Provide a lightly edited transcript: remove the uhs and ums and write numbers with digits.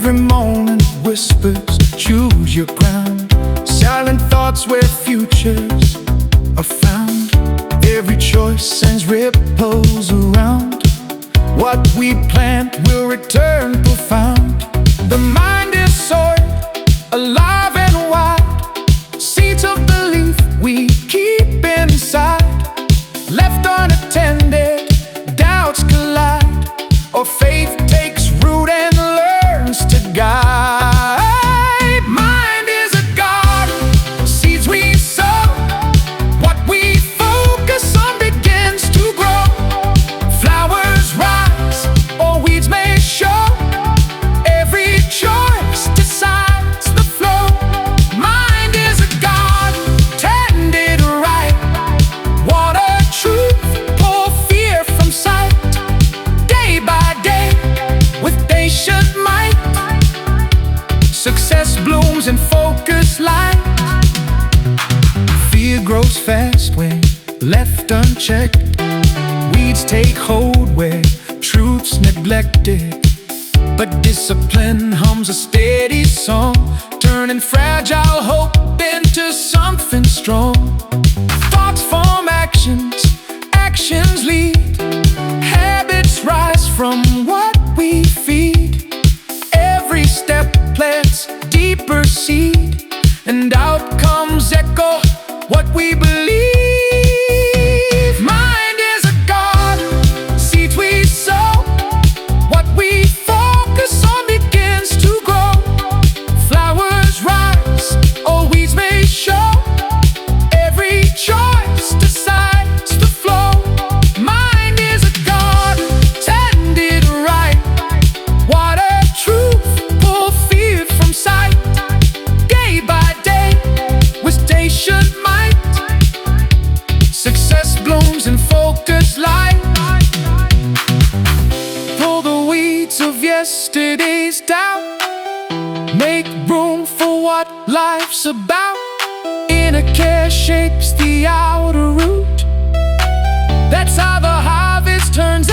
Every morning whispers, choose your ground. Silent thoughts where futures are found. Every choice sends ripples around. What we plant will return profound. The mind is soil, alive and wide. Seeds of belief we keep inside. Left unattended, doubts collide, or faith takes root and learns to guide. Mind is a garden, seeds we sow. What we focus on begins to grow. Flowers rise, or weeds may show. Every choice decides the flow. Mind is a garden, tended right. Water truth, pull fear from sight. Day by day, with patient might, success blooms in focused light. Fear grows fast when left unchecked. Weeds take hold where truth's neglected. But discipline hums a steady song, turning fragile hope into something strong. Thoughts form actions, actions lead. Habits rise from what we feed. Every step plants deeper seed, and outcomes echo what we believe. Mind is a garden, seeds we sow. What we focus on begins to grow. Flowers rise, or weeds may show. Every choice decides the flow. Mind is a garden, tended right. Water truth, pull fear from sight. Day by day, with patient might, success blooms in focused light. Pull the weeds of yesterday's doubt. Make room for what life's about. Inner care shapes the outer root. That's how the harvest turns